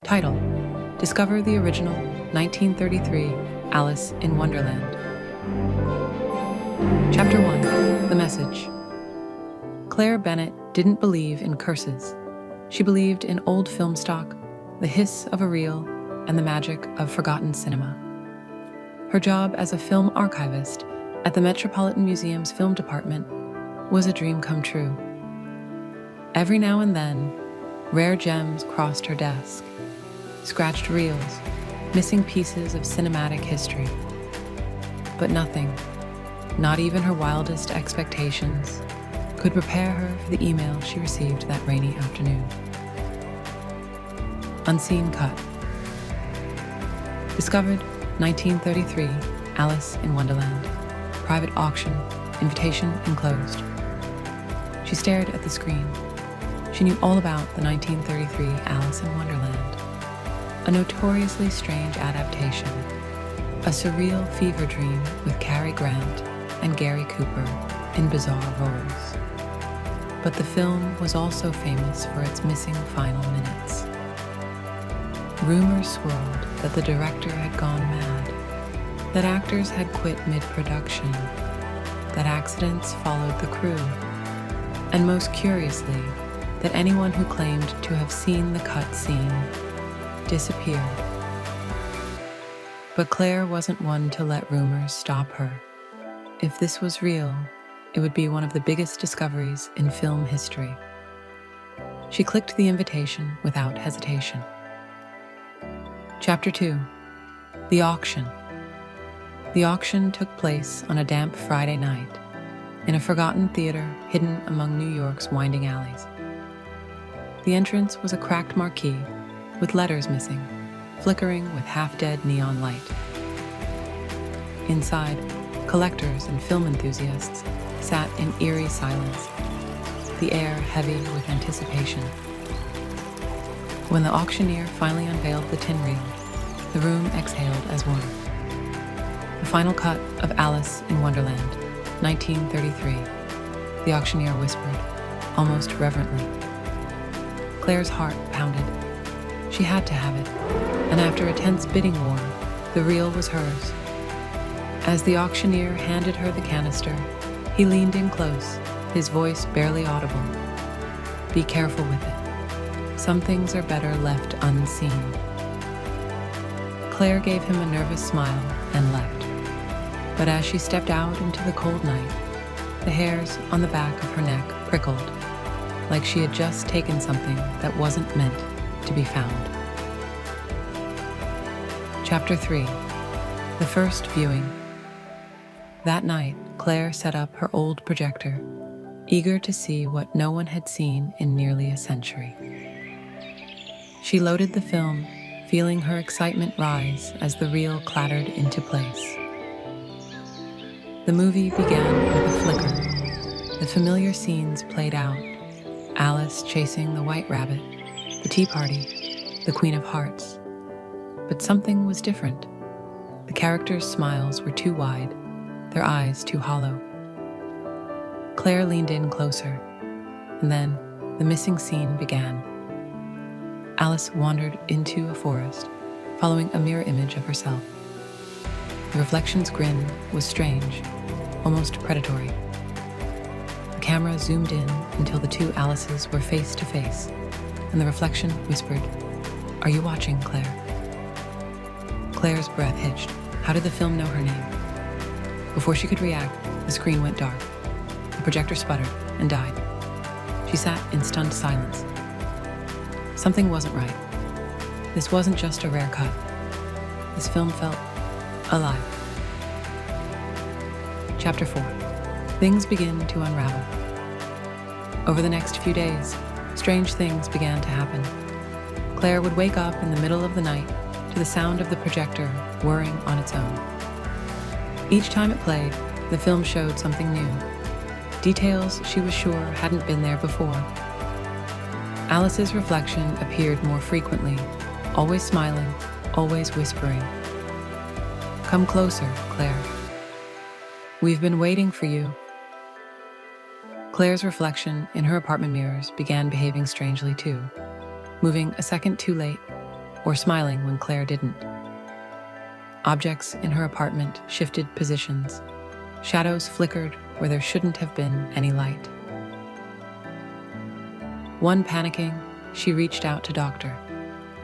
Title: Discover the original 1933 Alice in Wonderland. Chapter 1: The Message. Claire Bennett didn't believe in curses. She believed in old film stock, the hiss of a reel, and the magic of forgotten cinema. Her job as a film archivist at the Metropolitan Museum's film department was a dream come true. Every now and then, rare gems crossed her desk, scratched reels, missing pieces of cinematic history. But nothing, not even her wildest expectations, could prepare her for the email she received that rainy afternoon. Unseen cut. Discovered 1933 Alice in Wonderland. Private auction. Invitation enclosed. She stared at the screen. She knew all about the 1933 Alice in Wonderland. A notoriously strange adaptation. A surreal fever dream with Cary Grant and Gary Cooper in bizarre roles. But the film was also famous for its missing final minutes. Rumors swirled that the director had gone mad, that actors had quit mid-production, that accidents followed the crew, and most curiously, that anyone who claimed to have seen the cut scene disappeared. But Claire wasn't one to let rumors stop her. If this was real, it would be one of the biggest discoveries in film history. She clicked the invitation without hesitation. Chapter 2: The Auction. The auction took place on a damp Friday night in a forgotten theater hidden among New York's winding alleys. The entrance was a cracked marquee with letters missing, flickering with half-dead neon light. Inside, collectors and film enthusiasts sat in eerie silence, the air heavy with anticipation. When the auctioneer finally unveiled the tin reel, the room exhaled as one. The final cut of Alice in Wonderland, 1933, the auctioneer whispered, almost reverently. Claire's heart pounded. She had to have it, and after a tense bidding war, the reel was hers. As the auctioneer handed her the canister, he leaned in close, his voice barely audible. "Be careful with it. Some things are better left unseen." Claire gave him a nervous smile and left. But as she stepped out into the cold night, the hairs on the back of her neck prickled, like she had just taken something that wasn't meant to be found. Chapter 3: The First Viewing. That night, Claire set up her old projector, eager to see what no one had seen in nearly a century. She loaded the film, feeling her excitement rise as the reel clattered into place. The movie began with a flicker. The familiar scenes played out. Alice chasing the white rabbit, the tea party, the Queen of Hearts. But something was different. The characters' smiles were too wide, their eyes too hollow. Claire leaned in closer, and then the missing scene began. Alice wandered into a forest, following a mirror image of herself. The reflection's grin was strange, almost predatory. The camera zoomed in until the two Alices were face to face, and the reflection whispered, "Are you watching, Claire?" Claire's breath hitched. How did the film know her name? Before she could react, the screen went dark. The projector sputtered and died. She sat in stunned silence. Something wasn't right. This wasn't just a rare cut. This film felt alive. Chapter 4: Things begin to unravel. Over the next few days, strange things began to happen. Claire would wake up in the middle of the night to the sound of the projector whirring on its own. Each time it played, the film showed something new. Details she was sure hadn't been there before. Alice's reflection appeared more frequently, always smiling, always whispering. "Come closer, Claire. We've been waiting for you." Claire's reflection in her apartment mirrors began behaving strangely too, moving a second too late, or smiling when Claire didn't. Objects in her apartment shifted positions. Shadows flickered where there shouldn't have been any light. One panicking, she reached out to Dr.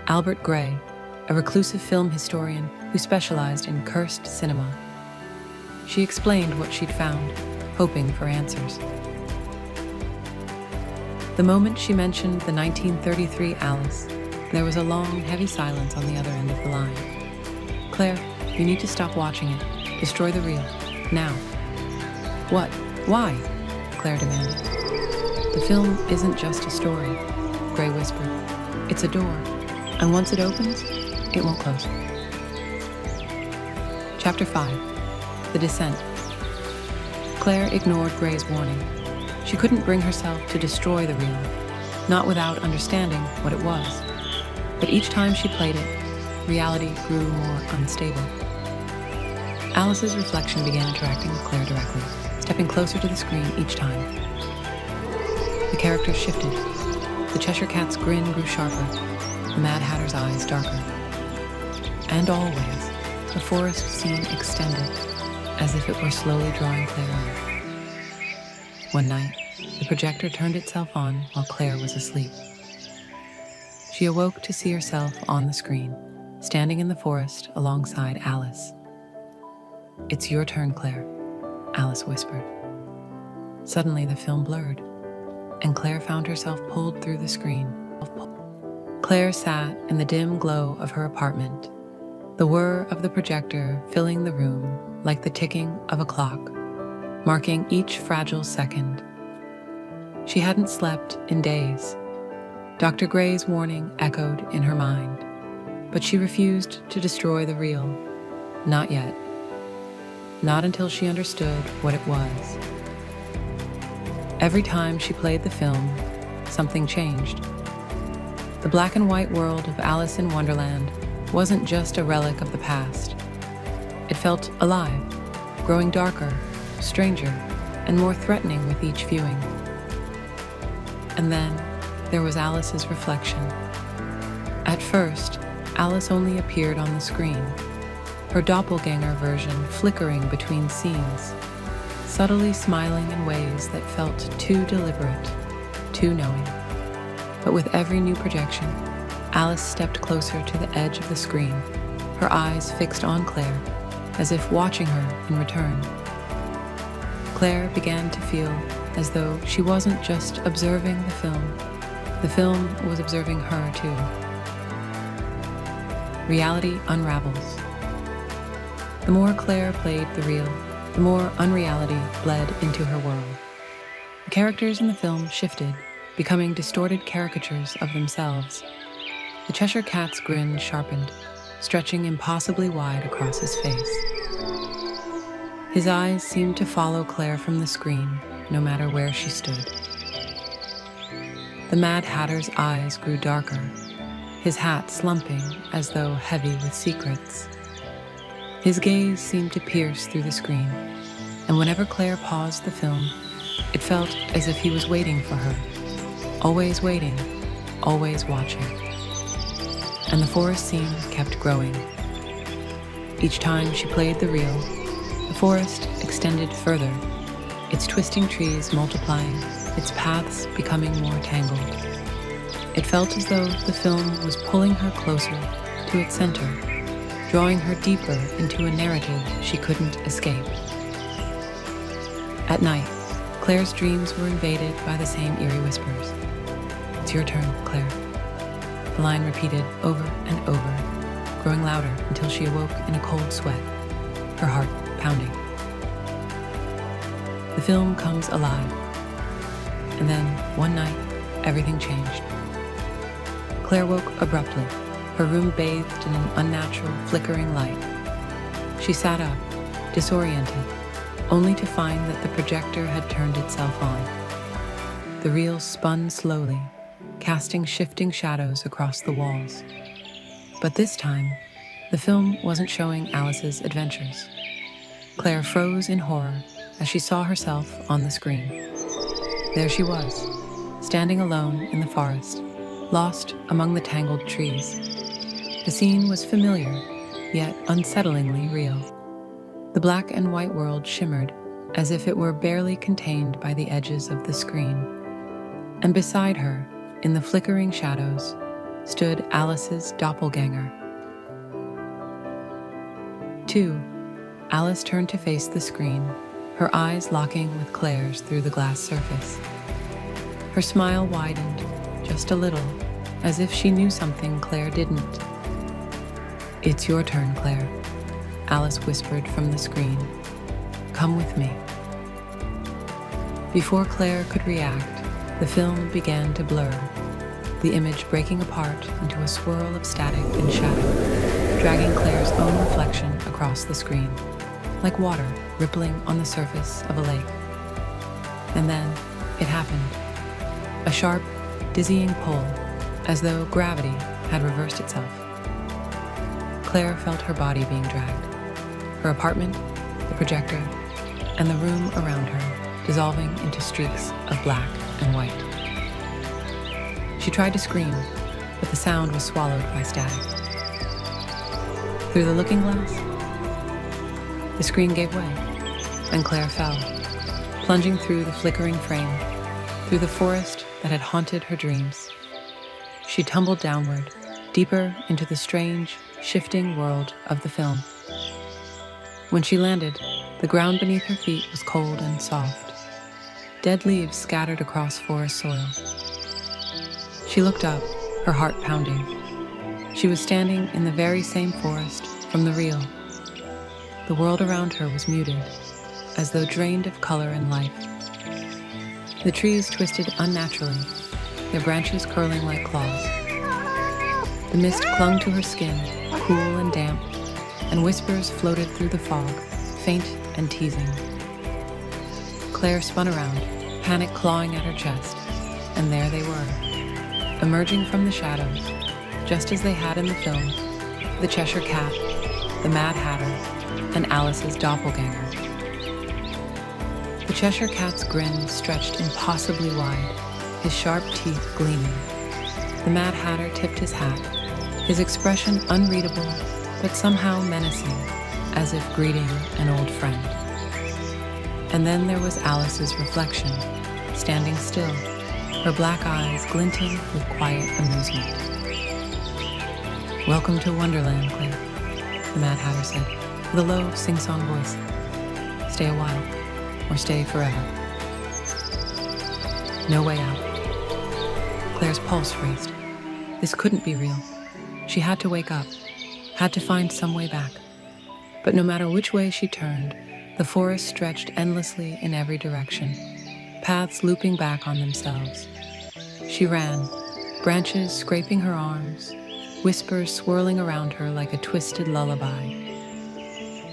Albert Gray, a reclusive film historian who specialized in cursed cinema. She explained what she'd found, hoping for answers. The moment she mentioned the 1933 Alice, there was a long, heavy silence on the other end of the line. "Claire, you need to stop watching it. Destroy the reel. Now." "What? Why?" Claire demanded. "The film isn't just a story," Gray whispered. "It's a door, and once it opens, it won't close." Chapter 5. The Descent. Claire ignored Gray's warning. She couldn't bring herself to destroy the reel, not without understanding what it was. But each time she played it, reality grew more unstable. Alice's reflection began interacting with Claire directly, stepping closer to the screen each time. The characters shifted. The Cheshire Cat's grin grew sharper, the Mad Hatter's eyes darker. And always, the forest scene extended, as if it were slowly drawing Claire in. One night, the projector turned itself on while Claire was asleep. She awoke to see herself on the screen, standing in the forest alongside Alice. "It's your turn, Claire," Alice whispered. Suddenly, the film blurred, and Claire found herself pulled through the screen. Claire sat in the dim glow of her apartment, the whir of the projector filling the room like the ticking of a clock, marking each fragile second. She hadn't slept in days. Dr. Gray's warning echoed in her mind, but she refused to destroy the reel. Not yet. Not until she understood what it was. Every time she played the film, something changed. The black and white world of Alice in Wonderland wasn't just a relic of the past. It felt alive, growing darker, stranger, and more threatening with each viewing. And then there was Alice's reflection. At first, Alice only appeared on the screen, her doppelganger version flickering between scenes, subtly smiling in ways that felt too deliberate, too knowing. But with every new projection, Alice stepped closer to the edge of the screen, her eyes fixed on Claire, as if watching her in return. Claire began to feel as though she wasn't just observing the film was observing her too. Reality unravels. The more Claire played the reel, the more unreality bled into her world. The characters in the film shifted, becoming distorted caricatures of themselves. The Cheshire Cat's grin sharpened, stretching impossibly wide across his face. His eyes seemed to follow Claire from the screen, no matter where she stood. The Mad Hatter's eyes grew darker, his hat slumping as though heavy with secrets. His gaze seemed to pierce through the screen, and whenever Claire paused the film, it felt as if he was waiting for her, always waiting, always watching. And the forest scene kept growing. Each time she played the reel, the forest extended further, its twisting trees multiplying, its paths becoming more tangled. It felt as though the film was pulling her closer to its center, drawing her deeper into a narrative she couldn't escape. At night, Claire's dreams were invaded by the same eerie whispers. "It's your turn, Claire." The line repeated over and over, growing louder until she awoke in a cold sweat, her heart pounding. The film comes alive. And then, one night, everything changed. Claire woke abruptly, her room bathed in an unnatural, flickering light. She sat up, disoriented, only to find that the projector had turned itself on. The reel spun slowly, casting shifting shadows across the walls. But this time, the film wasn't showing Alice's adventures. Claire froze in horror as she saw herself on the screen. There she was, standing alone in the forest, lost among the tangled trees. The scene was familiar, yet unsettlingly real. The black and white world shimmered as if it were barely contained by the edges of the screen. And beside her, in the flickering shadows, stood Alice's doppelganger. 2. Alice turned to face the screen, her eyes locking with Claire's through the glass surface. Her smile widened, just a little, as if she knew something Claire didn't. "It's your turn, Claire," Alice whispered from the screen. "Come with me." Before Claire could react, the film began to blur, the image breaking apart into a swirl of static and shadow, dragging Claire's own reflection across the screen, like water rippling on the surface of a lake. And then it happened. A sharp, dizzying pull, as though gravity had reversed itself. Claire felt her body being dragged, her apartment, the projector, and the room around her dissolving into streaks of black and white. She tried to scream, but the sound was swallowed by static. Through the looking glass, the screen gave way, and Claire fell, plunging through the flickering frame, through the forest that had haunted her dreams. She tumbled downward, deeper into the strange, shifting world of the film. When she landed, the ground beneath her feet was cold and soft, dead leaves scattered across forest soil. She looked up, her heart pounding. She was standing in the very same forest from the reel. The world around her was muted, as though drained of color and life. The trees twisted unnaturally, their branches curling like claws. The mist clung to her skin, cool and damp, and whispers floated through the fog, faint and teasing. Claire spun around, panic clawing at her chest, and there they were, emerging from the shadows, just as they had in the film, the Cheshire Cat, the Mad Hatter, and Alice's doppelganger. The Cheshire Cat's grin stretched impossibly wide, his sharp teeth gleaming. The Mad Hatter tipped his hat, his expression unreadable but somehow menacing, as if greeting an old friend. And then there was Alice's reflection, standing still, her black eyes glinting with quiet amusement. "Welcome to Wonderland, Claire," the Mad Hatter said, with a low, sing-song voice. "Stay a while, or stay forever." No way out. Claire's pulse raced. This couldn't be real. She had to wake up, had to find some way back. But no matter which way she turned, the forest stretched endlessly in every direction, paths looping back on themselves. She ran, branches scraping her arms, whispers swirling around her like a twisted lullaby.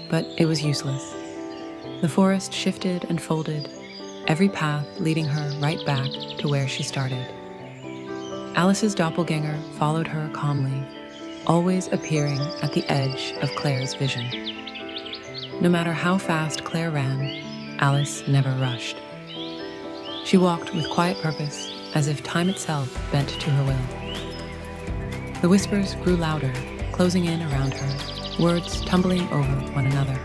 But it was useless. The forest shifted and folded, every path leading her right back to where she started. Alice's doppelganger followed her calmly, always appearing at the edge of Claire's vision. No matter how fast Claire ran, Alice never rushed. She walked with quiet purpose, as if time itself bent to her will. The whispers grew louder, closing in around her, words tumbling over one another.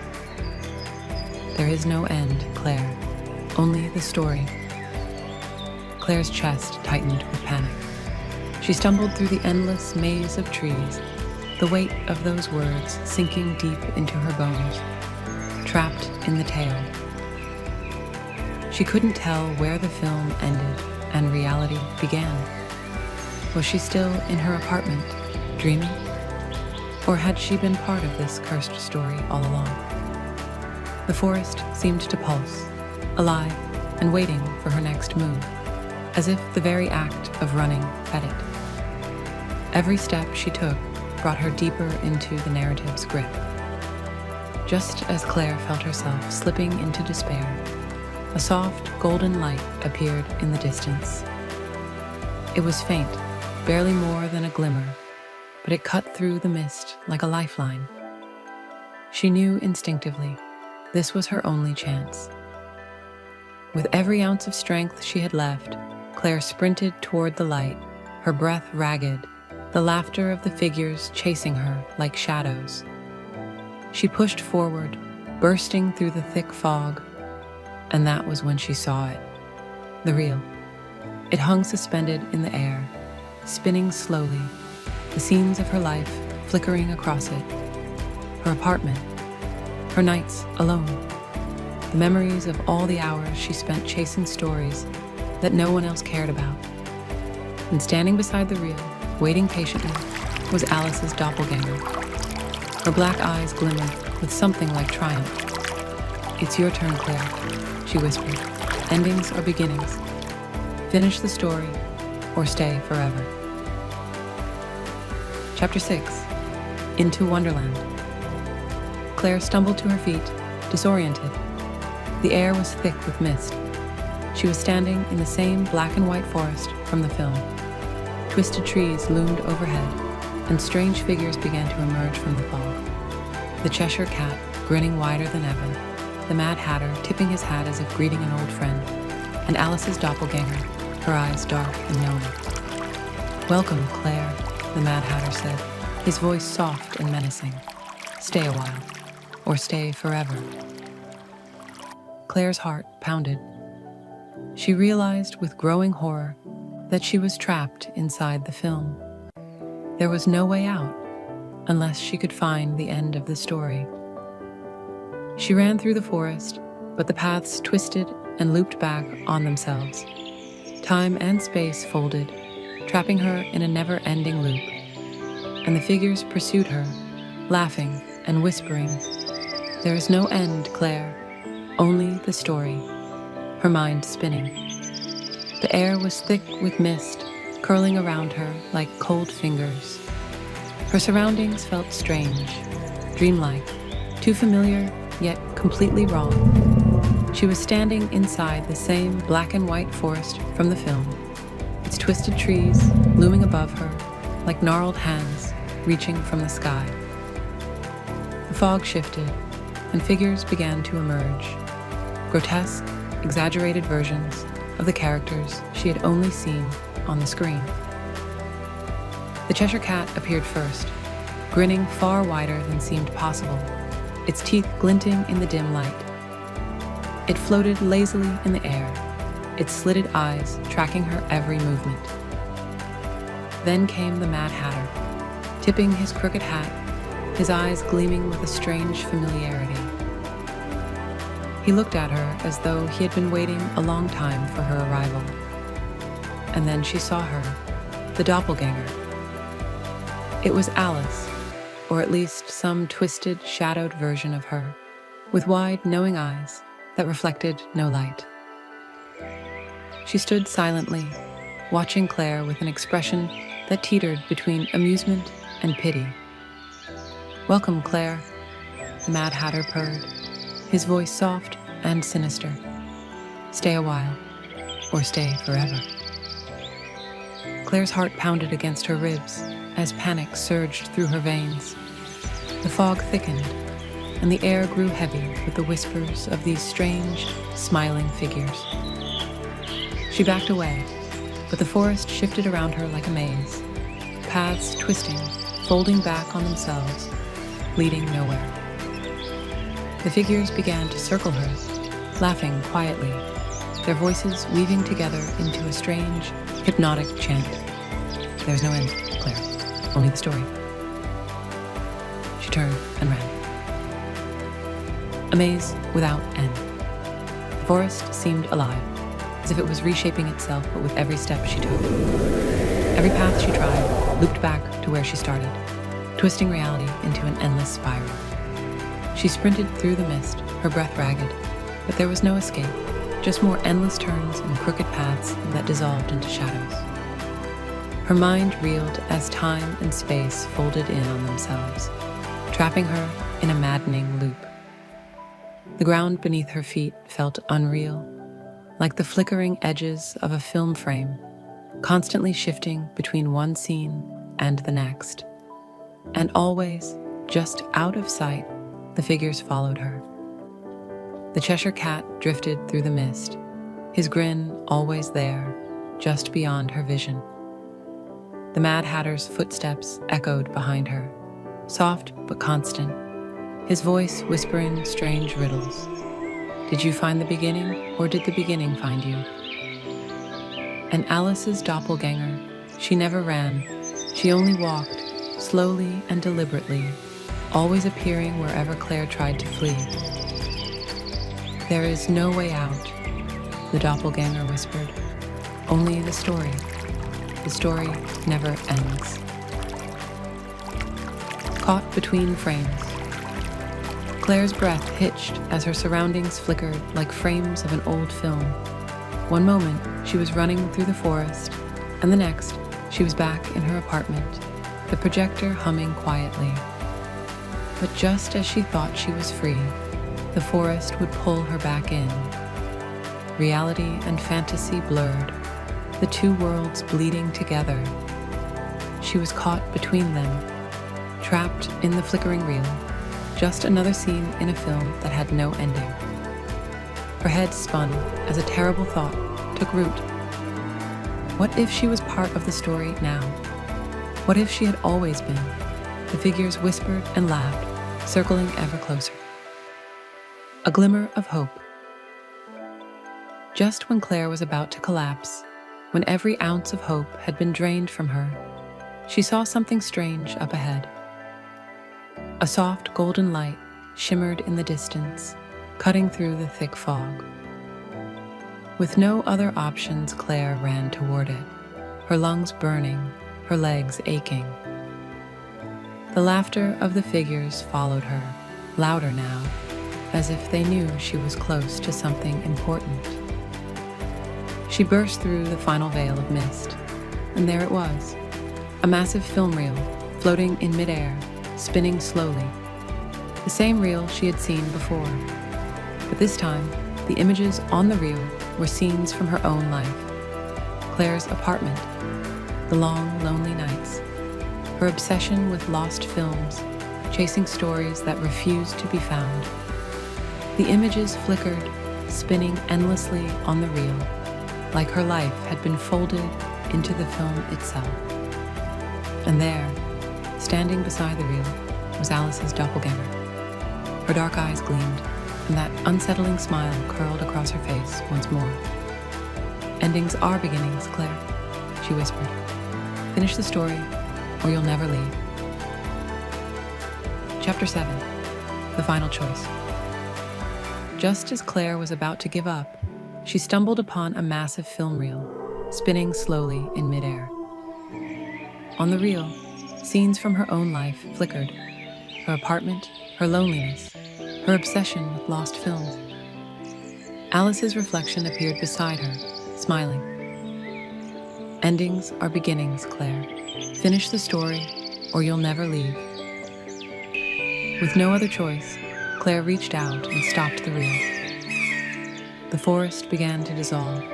"There is no end, Claire, only the story." Claire's chest tightened with panic. She stumbled through the endless maze of trees, the weight of those words sinking deep into her bones, trapped in the tale. She couldn't tell where the film ended and reality began. Was she still in her apartment, dreaming? Or had she been part of this cursed story all along? The forest seemed to pulse, alive and waiting for her next move, as if the very act of running fed it. Every step she took brought her deeper into the narrative's grip. Just as Claire felt herself slipping into despair, a soft, golden light appeared in the distance. It was faint, barely more than a glimmer, but it cut through the mist like a lifeline. She knew instinctively this was her only chance. With every ounce of strength she had left, Claire sprinted toward the light, her breath ragged, the laughter of the figures chasing her like shadows. She pushed forward, bursting through the thick fog, and that was when she saw it. The reel. It hung suspended in the air, spinning slowly, the scenes of her life flickering across it. Her apartment, her nights alone, the memories of all the hours she spent chasing stories that no one else cared about. And standing beside the reel, waiting patiently, was Alice's doppelganger. Her black eyes glimmered with something like triumph. "It's your turn, Claire," she whispered. "Endings or beginnings. Finish the story or stay forever." Chapter 6. Into Wonderland. Claire stumbled to her feet, disoriented. The air was thick with mist. She was standing in the same black and white forest from the film. Twisted trees loomed overhead, and strange figures began to emerge from the fog. The Cheshire Cat, grinning wider than ever, the Mad Hatter tipping his hat as if greeting an old friend, and Alice's doppelganger, her eyes dark and knowing. "Welcome, Claire," the Mad Hatter said, his voice soft and menacing. "Stay a while, or stay forever." Claire's heart pounded. She realized with growing horror that she was trapped inside the film. There was no way out unless she could find the end of the story. She ran through the forest, but the paths twisted and looped back on themselves. Time and space folded, trapping her in a never-ending loop. And the figures pursued her, laughing and whispering, "There is no end, Claire, only the story," her mind spinning. The air was thick with mist, curling around her like cold fingers. Her surroundings felt strange, dreamlike, too familiar, yet completely wrong. She was standing inside the same black and white forest from the film, its twisted trees looming above her like gnarled hands reaching from the sky. The fog shifted, and figures began to emerge, grotesque, exaggerated versions of the characters she had only seen on the screen. The Cheshire Cat appeared first, grinning far wider than seemed possible, its teeth glinting in the dim light. It floated lazily in the air, its slitted eyes tracking her every movement. Then came the Mad Hatter, tipping his crooked hat, his eyes gleaming with a strange familiarity. He looked at her as though he had been waiting a long time for her arrival. And then she saw her, the doppelganger. It was Alice, or at least some twisted, shadowed version of her, with wide, knowing eyes that reflected no light. She stood silently, watching Claire with an expression that teetered between amusement and pity. "Welcome, Claire," the Mad Hatter purred, his voice soft and sinister. "Stay a while, or stay forever." Claire's heart pounded against her ribs as panic surged through her veins. The fog thickened, and the air grew heavy with the whispers of these strange, smiling figures. She backed away, but the forest shifted around her like a maze, paths twisting, folding back on themselves, leading nowhere. The figures began to circle her, laughing quietly, their voices weaving together into a strange, hypnotic chant. "There's no end, Claire, only the story." She turned and ran. A maze without end. The forest seemed alive, as if it was reshaping itself, but with every step she took. Every path she tried looped back to where she started, twisting reality into an endless spiral. She sprinted through the mist, her breath ragged, but there was no escape, just more endless turns and crooked paths that dissolved into shadows. Her mind reeled as time and space folded in on themselves, trapping her in a maddening loop. The ground beneath her feet felt unreal, like the flickering edges of a film frame, constantly shifting between one scene and the next. And always, just out of sight, the figures followed her. The Cheshire Cat drifted through the mist, his grin always there, just beyond her vision. The Mad Hatter's footsteps echoed behind her, soft but constant, his voice whispering strange riddles. Did you find the beginning, or did the beginning find you? And Alice's doppelganger, she never ran, she only walked, slowly and deliberately, always appearing wherever Claire tried to flee. There is no way out, the doppelganger whispered. Only the story. The story never ends. Caught between frames. Claire's breath hitched as her surroundings flickered like frames of an old film. One moment, she was running through the forest, and the next, she was back in her apartment, the projector humming quietly. But just as she thought she was free, the forest would pull her back in. Reality and fantasy blurred, the two worlds bleeding together. She was caught between them, trapped in the flickering reel, just another scene in a film that had no ending. Her head spun as a terrible thought took root. What if she was part of the story now? What if she had always been? The figures whispered and laughed, circling ever closer. A glimmer of hope. Just when Claire was about to collapse, when every ounce of hope had been drained from her, she saw something strange up ahead. A soft golden light shimmered in the distance, cutting through the thick fog. With no other options, Claire ran toward it, her lungs burning, her legs aching. The laughter of the figures followed her, louder now, as if they knew she was close to something important. She burst through the final veil of mist, and there it was, a massive film reel floating in midair, spinning slowly. The same reel she had seen before, but this time, the images on the reel were scenes from her own life. Claire's apartment, the long, lonely nights, her obsession with lost films, chasing stories that refused to be found. The images flickered, spinning endlessly on the reel, like her life had been folded into the film itself. And there, standing beside the reel, was Alice's doppelganger. Her dark eyes gleamed, and that unsettling smile curled across her face once more. Endings are beginnings, Claire, she whispered. Finish the story, or you'll never leave. Chapter 7. The Final Choice. Just as Claire was about to give up, she stumbled upon a massive film reel, spinning slowly in midair. On the reel, scenes from her own life flickered. Her apartment, her loneliness, her obsession with lost films. Alice's reflection appeared beside her, smiling. Endings are beginnings, Claire. Finish the story, or you'll never leave. With no other choice, Claire reached out and stopped the reel. The forest began to dissolve,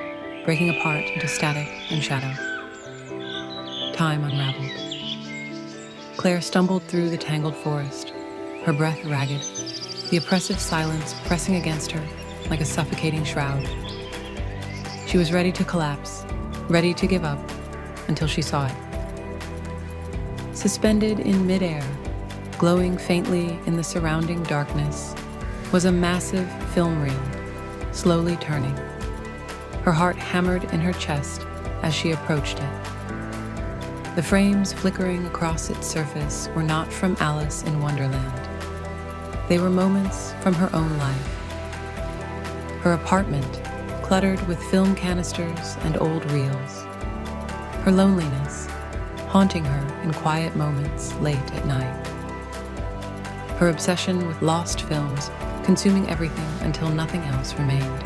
breaking apart into static and shadow. Time unraveled. Claire stumbled through the tangled forest, her breath ragged, the oppressive silence pressing against her like a suffocating shroud. She was ready to collapse, ready to give up, until she saw it. Suspended in midair, glowing faintly in the surrounding darkness, was a massive film reel, slowly turning. Her heart hammered in her chest as she approached it. The frames flickering across its surface were not from Alice in Wonderland. They were moments from her own life. Her apartment, cluttered with film canisters and old reels. Her loneliness, haunting her in quiet moments late at night. Her obsession with lost films, consuming everything until nothing else remained.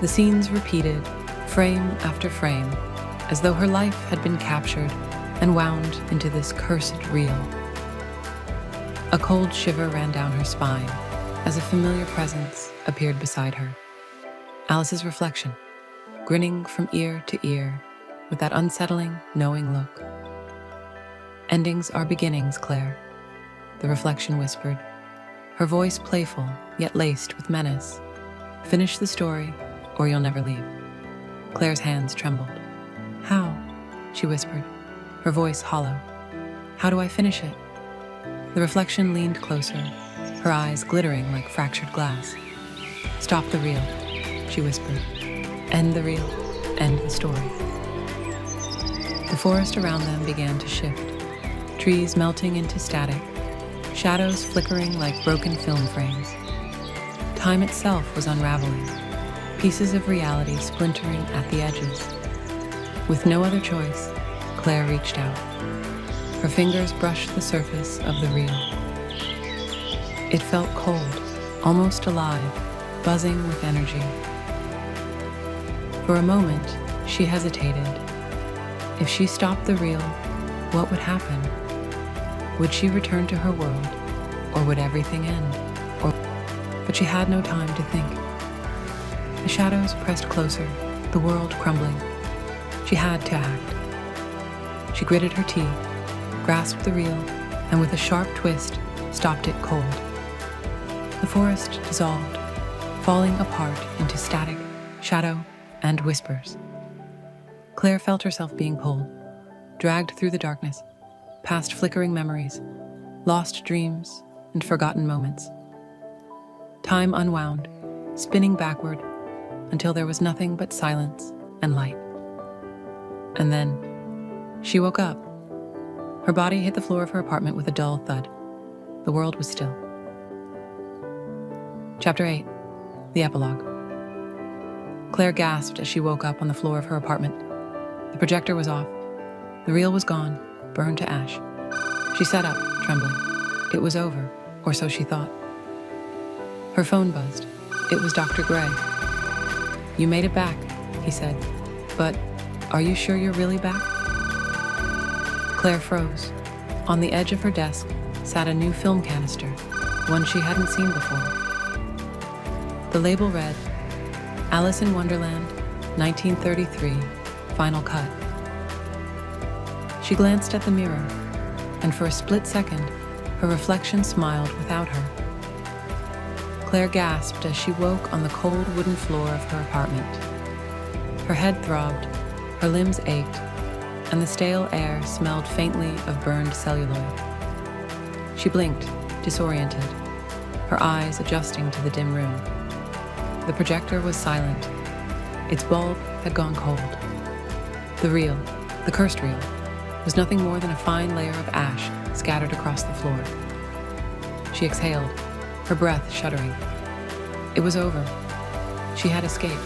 The scenes repeated, frame after frame, as though her life had been captured and wound into this cursed reel. A cold shiver ran down her spine as a familiar presence appeared beside her. Alice's reflection, grinning from ear to ear with that unsettling, knowing look. Endings are beginnings, Claire, the reflection whispered, her voice playful yet laced with menace. Finish the story, or you'll never leave. Claire's hands trembled. How? she whispered, her voice hollow. How do I finish it? The reflection leaned closer, her eyes glittering like fractured glass. Stop the reel, she whispered. End the reel, end the story. The forest around them began to shift, trees melting into static, shadows flickering like broken film frames. Time itself was unraveling, pieces of reality splintering at the edges. With no other choice, Claire reached out. Her fingers brushed the surface of the reel. It felt cold, almost alive, buzzing with energy. For a moment, she hesitated. If she stopped the reel, what would happen? Would she return to her world, or would everything end? But she had no time to think. The shadows pressed closer, the world crumbling. She had to act. She gritted her teeth, grasped the reel, and with a sharp twist, stopped it cold. The forest dissolved, falling apart into static, shadow, and whispers. Claire felt herself being pulled, dragged through the darkness, past flickering memories, lost dreams, and forgotten moments. Time unwound, spinning backward, until there was nothing but silence and light. And then, she woke up. Her body hit the floor of her apartment with a dull thud. The world was still. Chapter 8. The epilogue. Claire gasped as she woke up on the floor of her apartment. The projector was off. The reel was gone, burned to ash. She sat up, trembling. It was over, or so she thought. Her phone buzzed. It was Dr. Gray. You made it back, he said. But are you sure you're really back? Claire froze. On the edge of her desk sat a new film canister, one she hadn't seen before. The label read, Alice in Wonderland, 1933, Final Cut. She glanced at the mirror, and for a split second, her reflection smiled without her. Claire gasped as she woke on the cold wooden floor of her apartment. Her head throbbed, her limbs ached, and the stale air smelled faintly of burned celluloid. She blinked, disoriented, her eyes adjusting to the dim room. The projector was silent. Its bulb had gone cold. The reel, the cursed reel, was nothing more than a fine layer of ash scattered across the floor. She exhaled, her breath shuddering. It was over. She had escaped.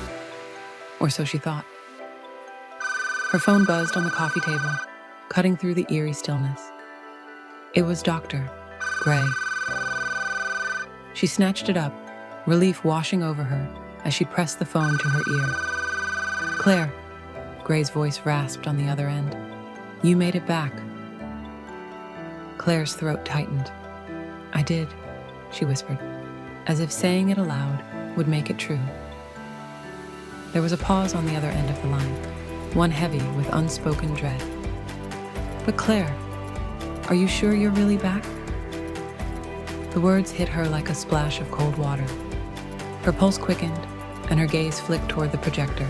Or so she thought. Her phone buzzed on the coffee table, cutting through the eerie stillness. It was Dr. Gray. She snatched it up, relief washing over her as she pressed the phone to her ear. Claire, Gray's voice rasped on the other end. You made it back. Claire's throat tightened. I did, she whispered, as if saying it aloud would make it true. There was a pause on the other end of the line, one heavy with unspoken dread. But Claire, are you sure you're really back? The words hit her like a splash of cold water. Her pulse quickened, and her gaze flicked toward the projector.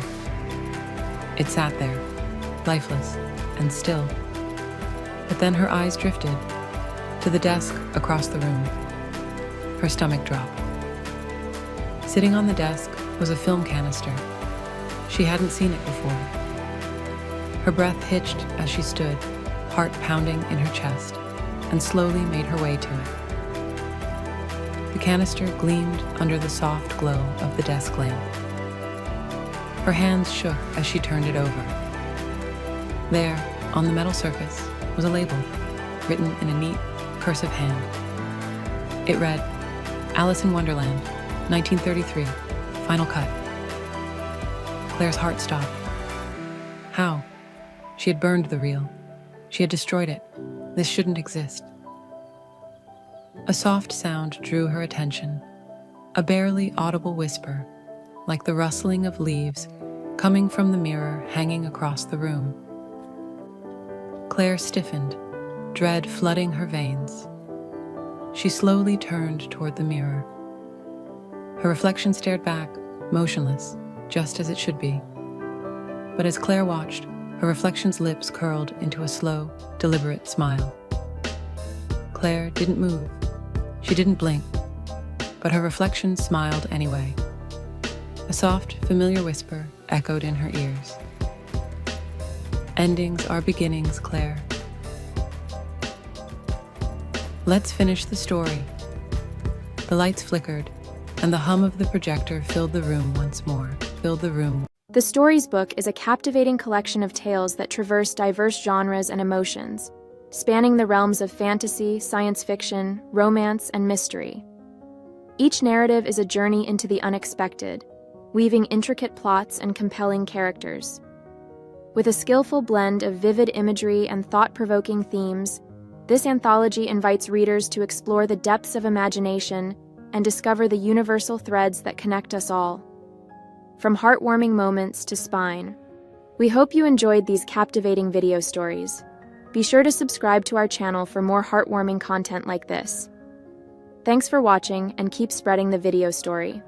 It sat there, lifeless and still. But then her eyes drifted to the desk across the room. Her stomach dropped. Sitting on the desk was a film canister. She hadn't seen it before. Her breath hitched as she stood, heart pounding in her chest, and slowly made her way to it. The canister gleamed under the soft glow of the desk lamp. Her hands shook as she turned it over. There, on the metal surface, was a label, written in a neat, cursive hand. It read, Alice in Wonderland, 1933, Final Cut. Claire's heart stopped. How? She had burned the reel. She had destroyed it. This shouldn't exist. A soft sound drew her attention, a barely audible whisper, like the rustling of leaves coming from the mirror hanging across the room. Claire stiffened, dread flooding her veins. She slowly turned toward the mirror. Her reflection stared back, motionless, just as it should be. But as Claire watched, Her reflection's lips curled into a slow, deliberate smile. Claire didn't move. She didn't blink, but her reflection smiled anyway. A soft, familiar whisper echoed in her ears. Endings are beginnings, Claire. Let's finish the story. The lights flickered, and the hum of the projector filled the room once more. The Stories book is a captivating collection of tales that traverse diverse genres and emotions, spanning the realms of fantasy, science fiction, romance, and mystery. Each narrative is a journey into the unexpected, weaving intricate plots and compelling characters. With a skillful blend of vivid imagery and thought-provoking themes, this anthology invites readers to explore the depths of imagination and discover the universal threads that connect us all. From heartwarming moments to spine. We hope you enjoyed these captivating video stories. Be sure to subscribe to our channel for more heartwarming content like this. Thanks for watching, and keep spreading the video story.